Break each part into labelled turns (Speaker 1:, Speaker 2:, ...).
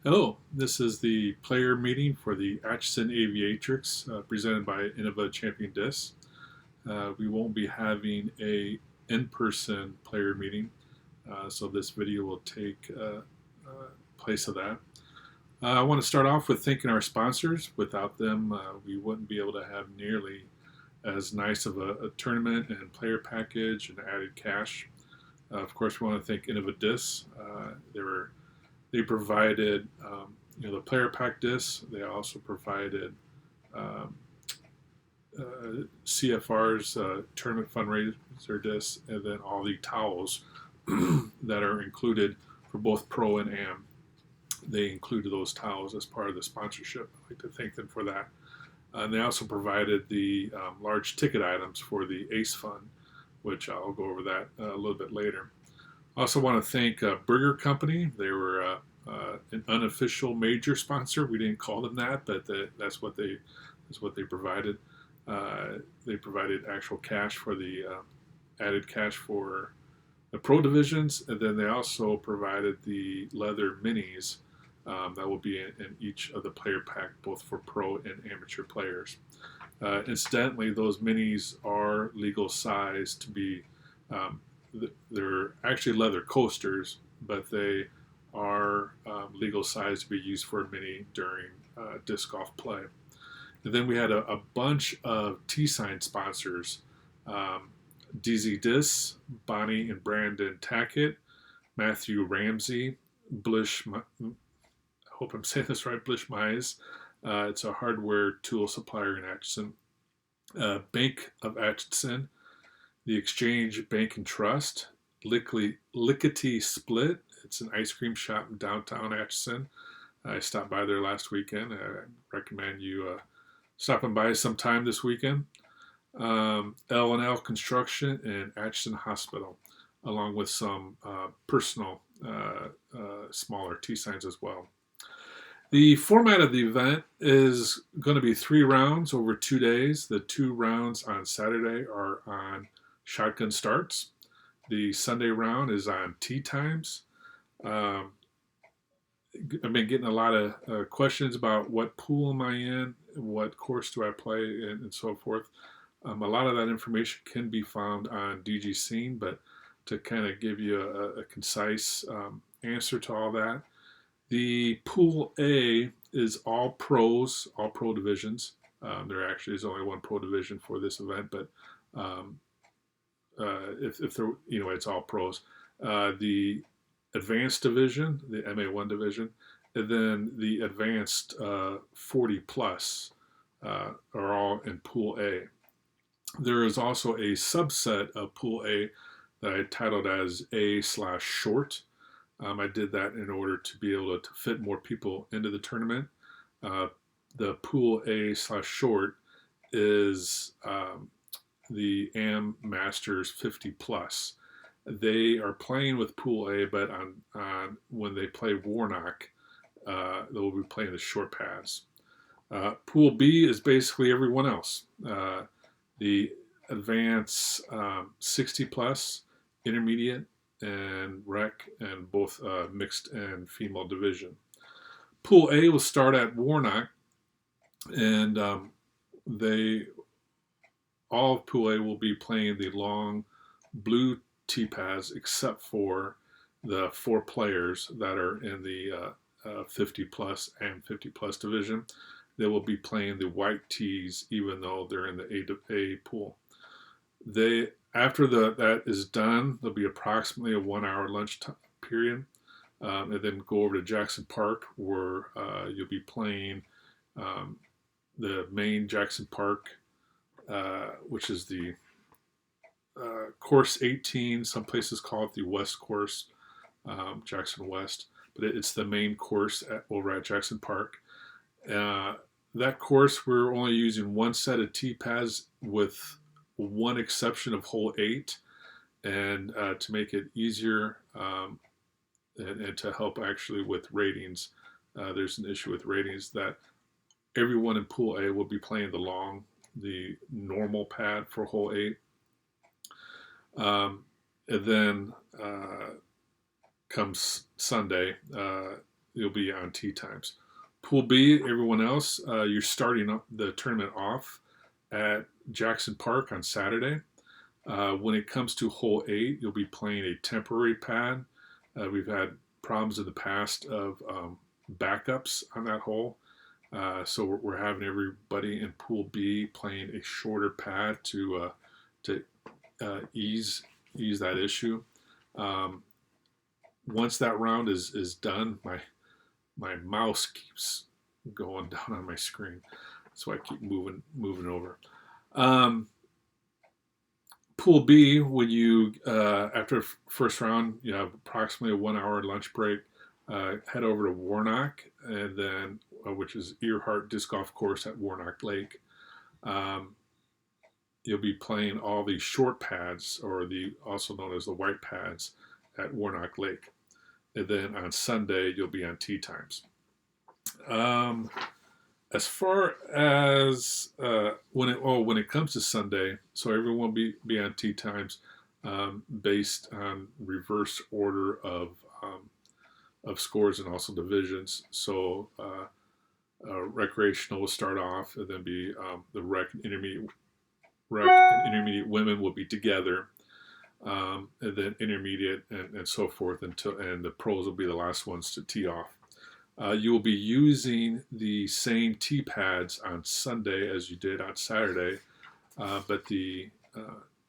Speaker 1: Hello, this is the player meeting for the Atchison Aviatrix presented by Innova Champion Dis. We won't be having a in-person player meeting, so this video will take place of that. I want to start off with thanking our sponsors. Without them, we wouldn't be able to have nearly as nice of a tournament and player package and added cash. Of course, we want to thank Innova Dis. They provided the player pack discs. They also provided um, CFR's tournament fundraiser discs, and then all the towels that are included for both Pro and Am. They included those towels as part of the sponsorship. I'd like to thank them for that. And they also provided the large ticket items for the ACE Fund, which I'll go over that a little bit later. I also want to thank Burger Company. They were an unofficial major sponsor. We didn't call them that, but that's what they provided. They provided actual cash for the added cash for the pro divisions, and then they also provided the leather minis that will be in each of the player pack, both for pro and amateur players. Incidentally, those minis are legal size to be. Um, they're actually leather coasters, but they are legal size to be used for a mini during disc golf play. And then we had a bunch of T-sign sponsors: DZ Dis, Bonnie and Brandon Tackett, Matthew Ramsey, Blish. I hope I'm saying this right. Blish Mize. It's a hardware tool supplier in Atchison. Bank of Atchison, the Exchange Bank and Trust, Lickety Split. It's an ice cream shop in downtown Atchison. I stopped by there last weekend. I recommend you stopping by sometime this weekend. L&L Construction and Atchison Hospital, along with some personal smaller T signs as well. The format of the event is going to be 3 rounds over 2 days. The 2 rounds on Saturday are on shotgun starts. The Sunday round is on tee times. Um, I've been getting a lot of questions about what pool am I in, what course do I play, and so forth. A lot of that information can be found on DG Scene, but to kind of give you a concise answer to all that, the Pool A is all pros, all pro divisions. There actually is only one pro division for this event, but um, if there, it's all pros. The advanced division, the MA1 division, and then the advanced 40 plus are all in Pool A. There is also a subset of Pool A that I titled as A/short. I did that in order to be able to fit more people into the tournament. The Pool A/short is the AM Masters 50 plus. They are playing with Pool A, but on when they play Warnock, they'll be playing the short pass. Pool B is basically everyone else. The advanced 60 plus, intermediate, and rec, and both mixed and female division. Pool A will start at Warnock, and they all of Pool A will be playing the long blue tee pads, except for the 4 players that are in the 50 plus and 50 plus division. They will be playing the white tees, even though they're in the A pool. They after that is done, there'll be approximately a 1 hour lunch period, and then go over to Jackson Park, where you'll be playing the main Jackson Park, which is the course 18. Some places call it the West Course, Jackson West, but it's the main course over at Jackson Park. That course, we're only using one set of tee pads, with one exception of hole 8, and to make it easier and to help actually with ratings. There's an issue with ratings that everyone in Pool A will be playing the normal pad for hole 8. And then comes Sunday. you'll be on tee times. Pool B, everyone else, you're starting up the tournament off at Jackson Park on Saturday. When it comes to hole 8, you'll be playing a temporary pad. We've had problems in the past of backups on that hole. So we're having everybody in Pool B playing a shorter pad to ease that issue. Once that round is done, my mouse keeps going down on my screen, so I keep moving over. Pool B, when you after first round, you have approximately a 1 hour lunch break. Head over to Warnock, and then which is Earhart Disc Golf Course at Warnock Lake. You'll be playing all the short pads, or the also known as the white pads, at Warnock Lake. And then on Sunday, you'll be on tee times. As far as when it comes to Sunday, so everyone will be on tee times based on reverse order of scores and also divisions. So recreational will start off, and then be the rec and intermediate women will be together, and then intermediate and so forth, and the pros will be the last ones to tee off. You will be using the same tee pads on Sunday as you did on Saturday, but the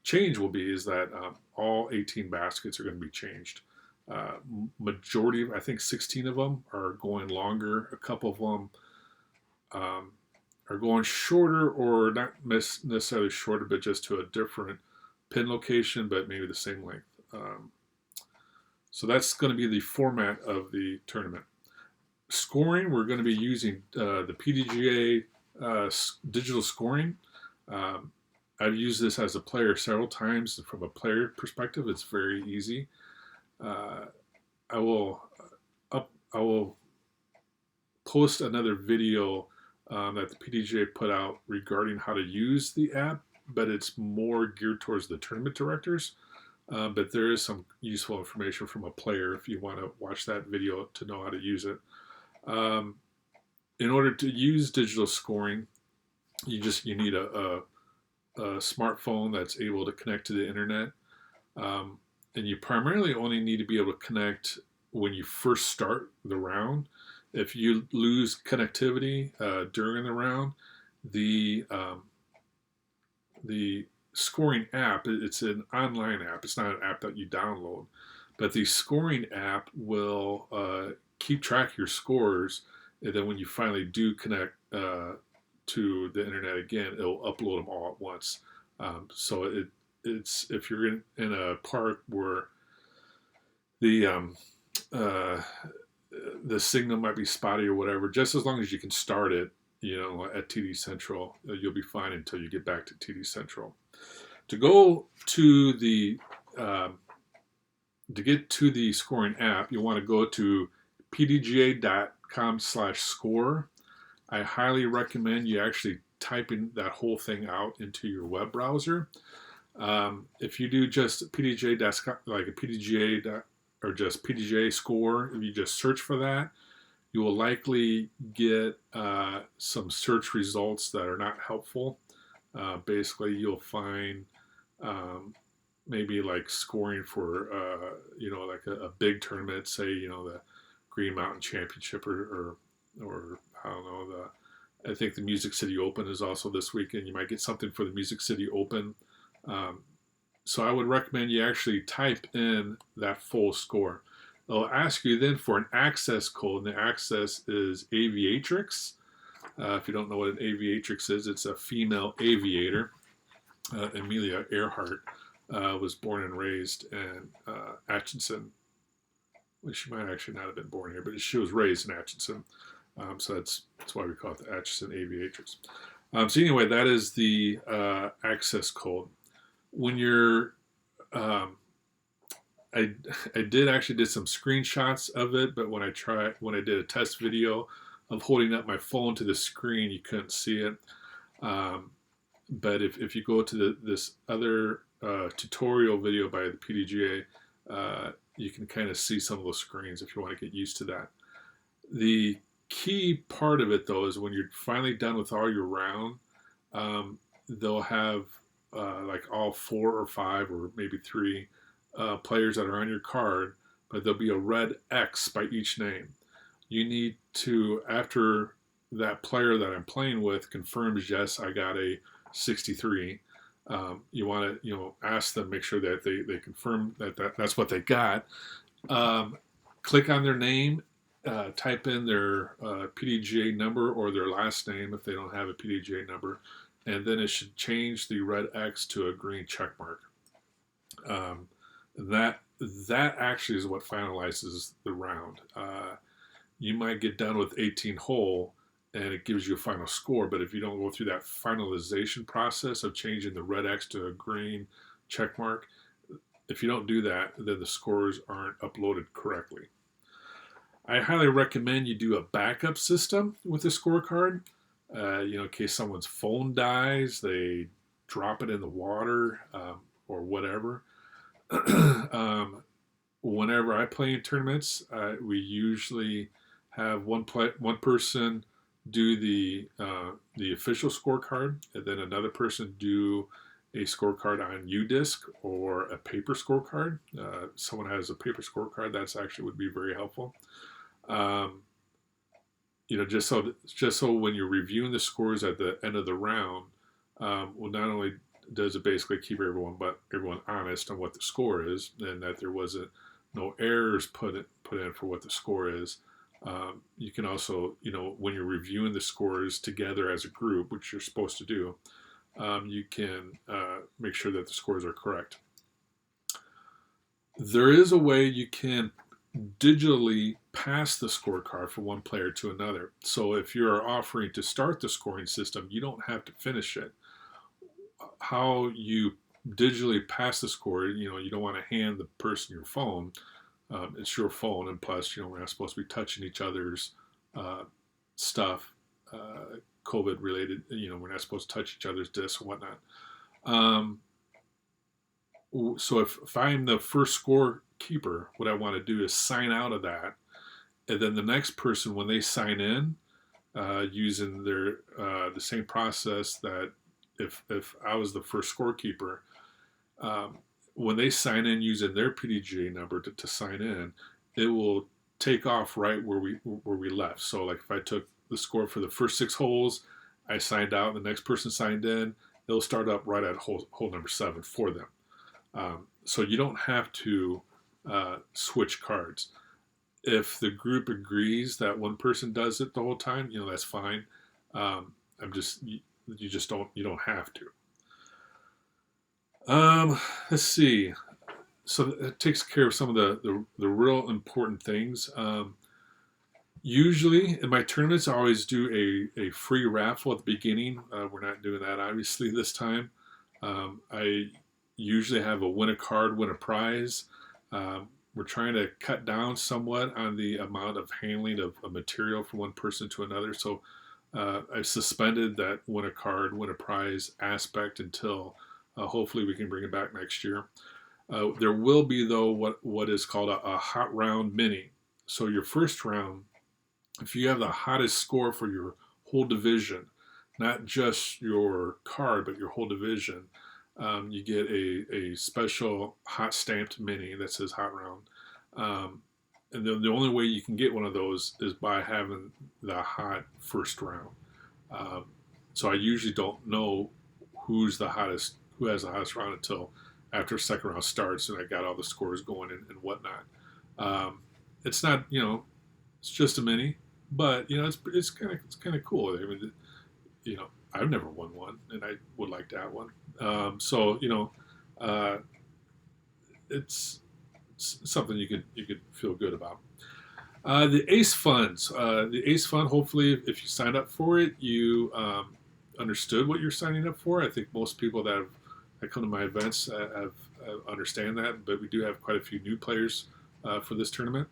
Speaker 1: change will be is that all 18 baskets are going to be changed. Majority of, I think 16 of them are going longer. A couple of them are going shorter, or not necessarily shorter, but just to a different pin location, but maybe the same length. So that's going to be the format of the tournament. Scoring, we're going to be using the PDGA digital scoring. I've used this as a player several times. From a player perspective, it's very easy. I will post another video that the PDGA put out regarding how to use the app, but it's more geared towards the tournament directors. But there is some useful information from a player if you want to watch that video to know how to use it. In order to use digital scoring, you need a smartphone that's able to connect to the internet. And you primarily only need to be able to connect when you first start the round. If you lose connectivity during the round, the scoring app, it's an online app. It's not an app that you download, but the scoring app will keep track of your scores, and then when you finally do connect to the internet again, it'll upload them all at once. So it's if you're in a park where the signal might be spotty or whatever, just as long as you can start it, at TD Central, you'll be fine until you get back to TD Central. To go to to get to the scoring app, you want to go to pdga.com/score. I highly recommend you actually typing that whole thing out into your web browser. If you do just PDGA, like a PDGA or just PDGA score, if you just search for that, you will likely get some search results that are not helpful. Basically, you'll find maybe like scoring for like a big tournament, say the Green Mountain Championship or I don't know, I think the Music City Open is also this weekend. You might get something for the Music City Open. So I would recommend you actually type in that full score. It'll ask you then for an access code, and the access is Aviatrix. If you don't know what an Aviatrix is, it's a female aviator. Amelia Earhart was born and raised in Atchison. Well, she might actually not have been born here, but she was raised in Atchison. So that's why we call it the Atchison Aviatrix. So anyway, that is the access code. When you're, I did some screenshots of it, but when I did a test video of holding up my phone to the screen, you couldn't see it. But if you go to this other tutorial video by the PDGA, you can kind of see some of those screens if you want to get used to that. The key part of it, though, is when you're finally done with all your round, they'll have like all 4 or 5 or maybe 3 players that are on your card, but there'll be a red X by each name. You need to, after that player that I'm playing with confirms, yes, I got a 63. You want to, ask them, make sure that they confirm that's what they got. Um, Click on their name, type in their PDGA number or their last name if they don't have a PDGA number, and then it should change the red X to a green check mark. Um, that that actually is what finalizes the round. You might get done with 18 hole and it gives you a final score, but if you don't go through that finalization process of changing the red X to a green check mark, if you don't do that, then the scores aren't uploaded correctly. I highly recommend you do a backup system with the scorecard. In case someone's phone dies, they drop it in the water or whatever. Whenever I play in tournaments, we usually have one person do the official scorecard, and then another person do a scorecard on UDisc or a paper scorecard. Someone has a paper scorecard, that's actually would be very helpful. Um, just so when you're reviewing the scores at the end of the round, well, not only does it basically keep everyone honest on what the score is, and that there wasn't no errors put in for what the score is. You can also, when you're reviewing the scores together as a group, which you're supposed to do, you can make sure that the scores are correct. There is a way you can digitally pass the scorecard from one player to another. So if you're offering to start the scoring system, you don't have to finish it. How you digitally pass the score, you don't want to hand the person your phone. It's your phone, and plus, we're not supposed to be touching each other's stuff, COVID related. We're not supposed to touch each other's discs and whatnot. So if I'm the first scorekeeper, what I want to do is sign out of that, and then the next person, when they sign in, using their the same process that if I was the first scorekeeper, when they sign in using their PDGA number to sign in, it will take off right where we left. So like if I took the score for the first 6 holes, I signed out, and the next person signed in, it'll start up right at hole number 7 for them. So you don't have to switch cards. If the group agrees that one person does it the whole time, that's fine. You don't have to. Let's see. So it takes care of some of the real important things. Usually in my tournaments, I always do a free raffle at the beginning. We're not doing that obviously this time. I usually have a win a card, win a prize. We're trying to cut down somewhat on the amount of handling of material from one person to another. So I've suspended that win a card, win a prize aspect until hopefully we can bring it back next year. There will be, though, what is called a hot round mini. So your first round, if you have the hottest score for your whole division, not just your card, but your whole division, you get a special hot stamped mini that says hot round. And then the only way you can get one of those is by having the hot first round. So I usually don't know who has the hottest round until after second round starts and I got all the scores going and whatnot. It's not, it's just a mini, but it's kind of cool. I mean, I've never won one, and I would like to have one. It's something you could feel good about. The ACE funds. The ACE fund, hopefully, if you signed up for it, you understood what you're signing up for. I think most people that come to my events understand that, but we do have quite a few new players for this tournament.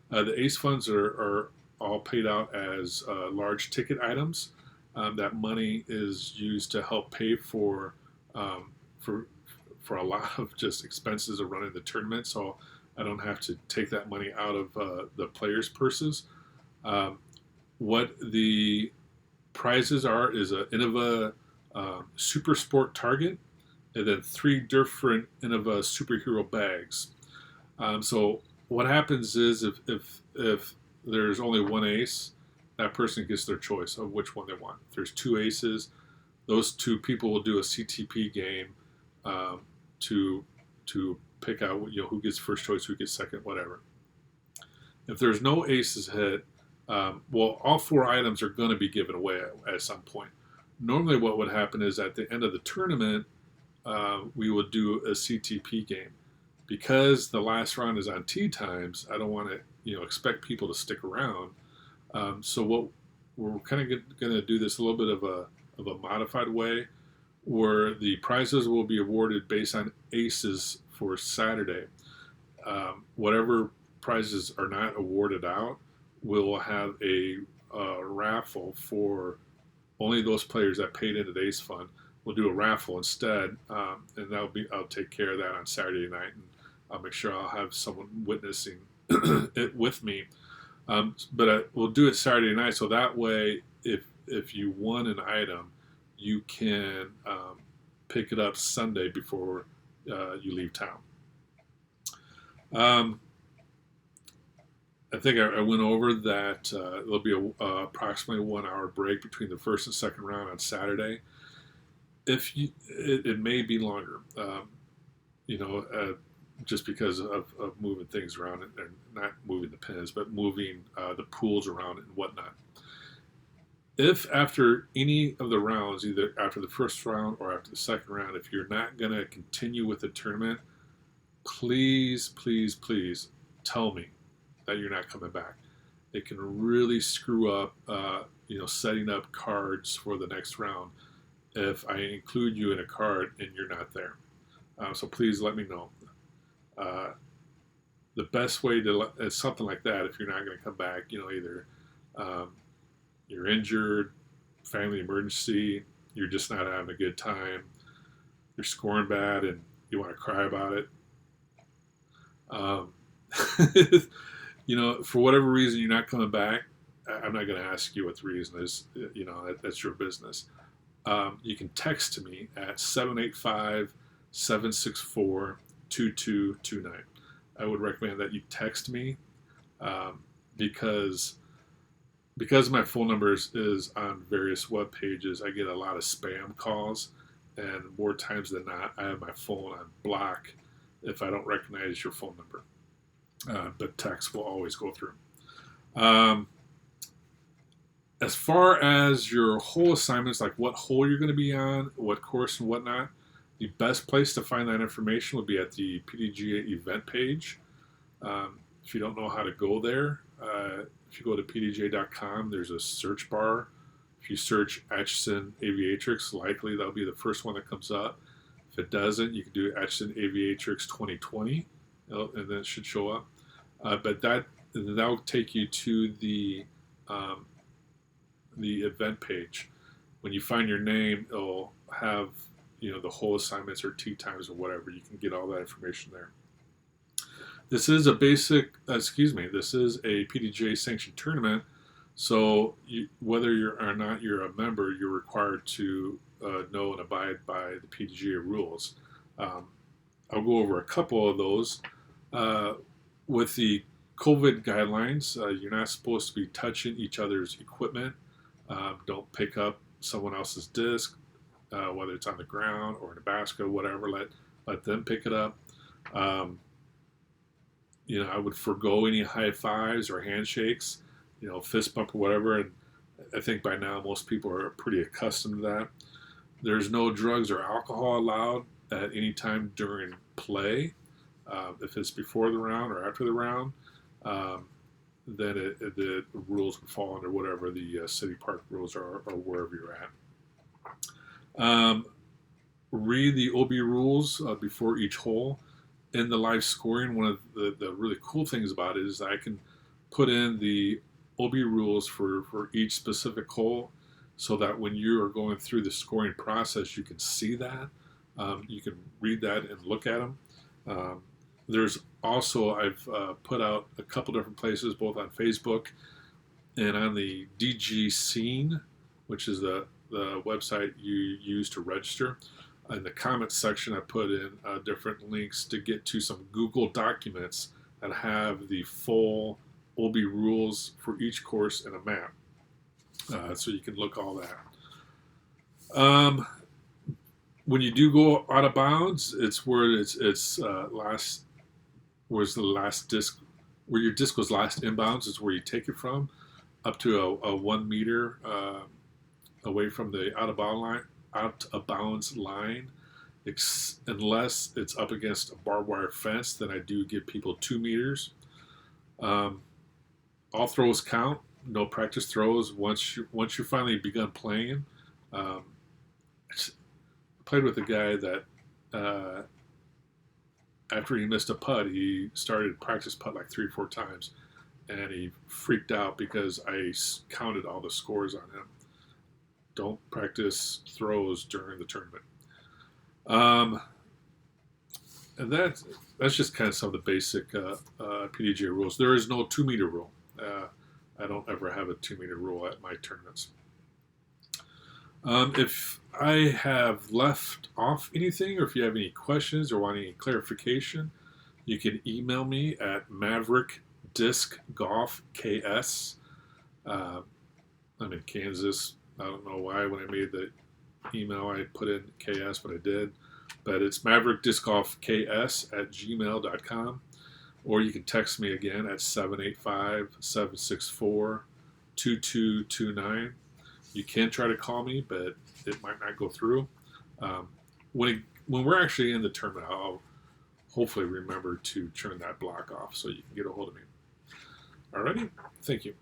Speaker 1: The ACE funds are all paid out as large ticket items. That money is used to help pay for a lot of just expenses of running the tournament. So I don't have to take that money out of the players' purses. Um, what the prizes are is a Innova Super Sport Target, and then 3 different Innova superhero bags. So what happens is if there's only one ace, that person gets their choice of which one they want. If there's 2 aces, those 2 people will do a CTP game um, to pick out who gets first choice, who gets second, whatever. If there's no aces hit, well, all 4 items are going to be given away at some point. Normally, what would happen is at the end of the tournament, we would do a CTP game. Because the last round is on tee times, I don't want to expect people to stick around. So what we're kind of going to do this a little bit of a modified way, where the prizes will be awarded based on aces for Saturday. Whatever prizes are not awarded out, we'll have a raffle for only those players that paid into the ace fund. We'll do a raffle instead, and I'll take care of that on Saturday night, and I'll make sure I'll have someone witnessing it with me. But we'll do it Saturday night, so that way, if you won an item, you can pick it up Sunday before you leave town. I think I went over that there'll be approximately 1 hour break between the first and second round on Saturday. It may be longer, just because of moving things around, and not moving the pins, but moving the pools around and whatnot. If after any of the rounds, either after the first round or after the second round, if you're not going to continue with the tournament, please, please, please tell me that you're not coming back. It can really screw up, setting up cards for the next round if I include you in a card and you're not there. So please let me know. The best way to something like that, if you're not going to come back, either you're injured, family emergency, you're just not having a good time, you're scoring bad, and you want to cry about it. For whatever reason you're not coming back, I'm not going to ask you what the reason is. That's your business. You can text to me at 785-764-2229. I would recommend that you text me because my phone number is on various web pages. I get a lot of spam calls, and more times than not, I have my phone on block if I don't recognize your phone number. But text will always go through. As far as your hole assignments, like what hole you're going to be on, what course and whatnot, the best place to find that information would be at the PDGA event page. If you don't know how to go there, if you go to pdga.com, there's a search bar. If you search Atchison Aviatrix, likely that'll be the first one that comes up. If it doesn't, you can do Atchison Aviatrix 2020, and then it should show up. But that'll take you to the event page. When you find your name, it'll have the whole assignments or tee times or whatever. You can get all that information there. This is a this is a PDGA sanctioned tournament, so whether you're or not you're a member, you're required to know and abide by the PDGA rules. I'll go over a couple of those. With the COVID guidelines, you're not supposed to be touching each other's equipment. Don't pick up someone else's disc, whether it's on the ground or in a basket, whatever. Let them pick it up. I would forego any high fives or handshakes, fist bump or whatever. And I think by now most people are pretty accustomed to that. There's no drugs or alcohol allowed at any time during play. If it's before the round or after the round, then the rules would fall under whatever the city park rules are or wherever you're at. Read the OB rules before each hole. In the live scoring, one of the really cool things about it is I can put in the OB rules for each specific hole so that when you are going through the scoring process, you can see that. You can read that and look at them. There's also, I've put out a couple different places, both on Facebook And on the DG Scene, which is the website you use to register, in the comments section, I put in different links to get to some Google documents that have the full OB rules for each course and a map. So you can look all that. When you do go out of bounds, it's where where's the last disc, where your disc was last inbounds is where you take it from, up to a 1 meter away from the out of bounds line. Unless it's up against a barbed wire fence, then I do give people 2 meters. All throws count. No practice throws. Once you finally begun playing, I played with a guy that after he missed a putt, he started practice putt like 3 or 4 times, and he freaked out because I counted all the scores on him. Don't practice throws during the tournament. And that's just kind of some of the basic PDGA rules. There is no 2 meter rule. I don't ever have a 2 meter rule at my tournaments. If I have left off anything, or if you have any questions or want any clarification, you can email me at maverickdiscgolfks. I'm in Kansas. I don't know why when I made the email I put in KS, but I did. But it's maverickdiscgolfks@gmail.com. Or you can text me again at 785-764-2229. You can try to call me, but it might not go through. When we're actually in the tournament, I'll hopefully remember to turn that block off so you can get a hold of me. Alrighty, thank you.